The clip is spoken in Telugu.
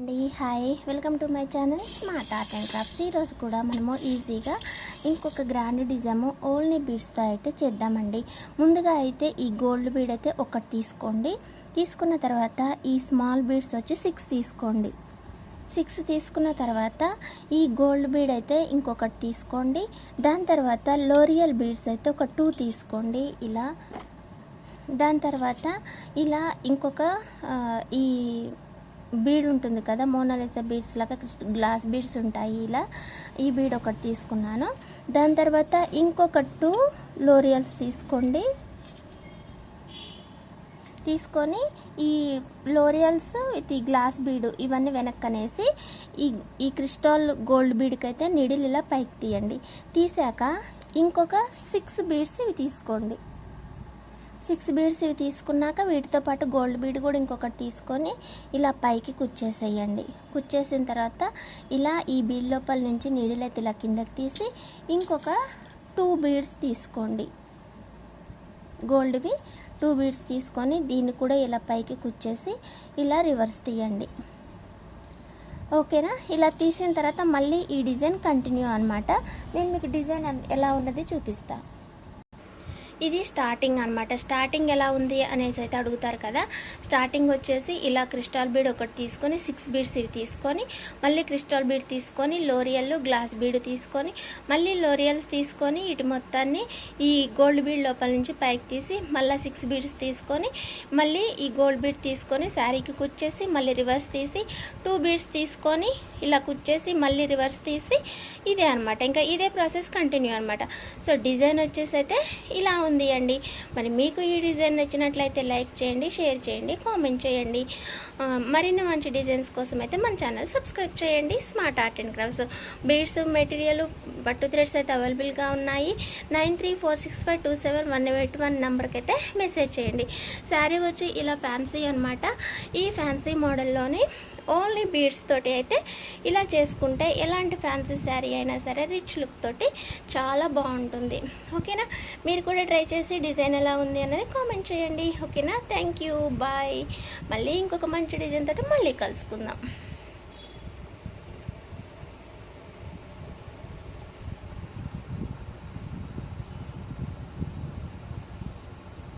అండి hi, welcome to my channel smart art and crafts. ఈరోజు కూడా మనము ఈజీగా ఇంకొక గ్రాండ్ డిజైన్ ఓన్లీ బీడ్స్తో అయితే చేద్దామండి. ముందుగా అయితే ఈ గోల్డ్ బీడ్ అయితే ఒకటి తీసుకోండి. తీసుకున్న తర్వాత ఈ స్మాల్ బీడ్స్ వచ్చి 6 తీసుకోండి. 6 తీసుకున్న తర్వాత ఈ గోల్డ్ బీడ్ అయితే ఇంకొకటి తీసుకోండి. దాని తర్వాత లోరియల్ బీడ్స్ అయితే ఒక 2 తీసుకోండి ఇలా. దాని తర్వాత ఇలా ఇంకొక ఈ బీడ్ ఉంటుంది కదా, మోనాలిసా బీడ్స్ లాగా గ్లాస్ బీడ్స్ ఉంటాయి ఇలా. ఈ బీడ్ ఒకటి తీసుకున్నాను. దాని తర్వాత ఇంకొక 2 లోరియల్స్ తీసుకోండి. తీసుకొని ఈ లోరియల్స్ విత్ ఈ గ్లాస్ బీడు ఇవన్నీ వెనక్కనేసి ఈ క్రిస్టల్ గోల్డ్ బీడ్కి అయితే నీడిల్ ఇలా పైకి తీయండి. తీసాక ఇంకొక 6 బీడ్స్ ఇవి తీసుకోండి. 6 బీడ్స్ ఇవి తీసుకున్నాక వీటితో పాటు గోల్డ్ బీడ్ కూడా ఇంకొకటి తీసుకొని ఇలా పైకి కుచ్చేసేయండి. కుచ్చేసిన తర్వాత ఇలా ఈ బీడ్ లోపల నుంచి నీడిల్ అయితే ఇలా కిందకి తీసి ఇంకొక 2 బీడ్స్ తీసుకోండి. గోల్డ్వి 2 బీడ్స్ తీసుకొని దీన్ని కూడా ఇలా పైకి కుచ్చేసి ఇలా రివర్స్ తీయండి. ఓకేనా? ఇలా తీసిన తర్వాత మళ్ళీ ఈ డిజైన్ కంటిన్యూ అనమాట. నేను మీకు డిజైన్ ఎలా ఉన్నది చూపిస్తాను. ఇది స్టార్టింగ్ అనమాట. స్టార్టింగ్ ఎలా ఉంది అనేసి అయితే అడుగుతారు కదా. స్టార్టింగ్ వచ్చేసి ఇలా క్రిస్టల్ బీడ్ ఒకటి తీసుకొని 6 బీడ్స్ ఇవి తీసుకొని మళ్ళీ క్రిస్టల్ బీడ్ తీసుకొని లోరియల్ గ్లాస్ బీడ్ తీసుకొని మళ్ళీ లోరియల్స్ తీసుకొని ఇటు మొత్తాన్ని ఈ గోల్డ్ బీడ్ లోపల నుంచి పైకి తీసి మళ్ళీ 6 బీడ్స్ తీసుకొని మళ్ళీ ఈ గోల్డ్ బీడ్ తీసుకొని శారీకి కుచ్చేసి మళ్ళీ రివర్స్ తీసి 2 బీడ్స్ తీసుకొని ఇలా కుచ్చేసి మళ్ళీ రివర్స్ తీసి ఇదే అనమాట. ఇంకా ఇదే ప్రాసెస్ కంటిన్యూ అనమాట. సో డిజైన్ వచ్చేసి అయితే ఇలా ఉంది అండి. మరి మీకు ఈ డిజైన్ నచ్చినట్లయితే లైక్ చేయండి, షేర్ చేయండి, కామెంట్ చేయండి. మరిన్ని మంచి డిజైన్స్ కోసం అయితే మన ఛానల్ సబ్స్క్రైబ్ చేయండి. Smart art and crafts. Beads material పట్టు థ్రెడ్స్ అయితే అవైలబుల్గా ఉన్నాయి. 9346527181 నెంబర్కి అయితే మెసేజ్ చేయండి. శారీ వచ్చి ఇలా ఫ్యాన్సీ అనమాట. ఈ ఫ్యాన్సీ మోడల్లోనే ఓన్లీ బీడ్స్ తోటి అయితే ఇలా చేసుకుంటే ఎలాంటి ఫ్యాన్సీ శారీ అయినా సరే రిచ్ లుక్ తోటి చాలా బాగుంటుంది. ఓకేనా? మీరు కూడా ట్రై చేసి డిజైన్ ఎలా ఉంది అనేది కామెంట్ చేయండి. ఓకేనా? Thank you, bye. మళ్ళీ ఇంకొక మంచి డిజైన్ తోటి మళ్ళీ కలుసుకుందాం.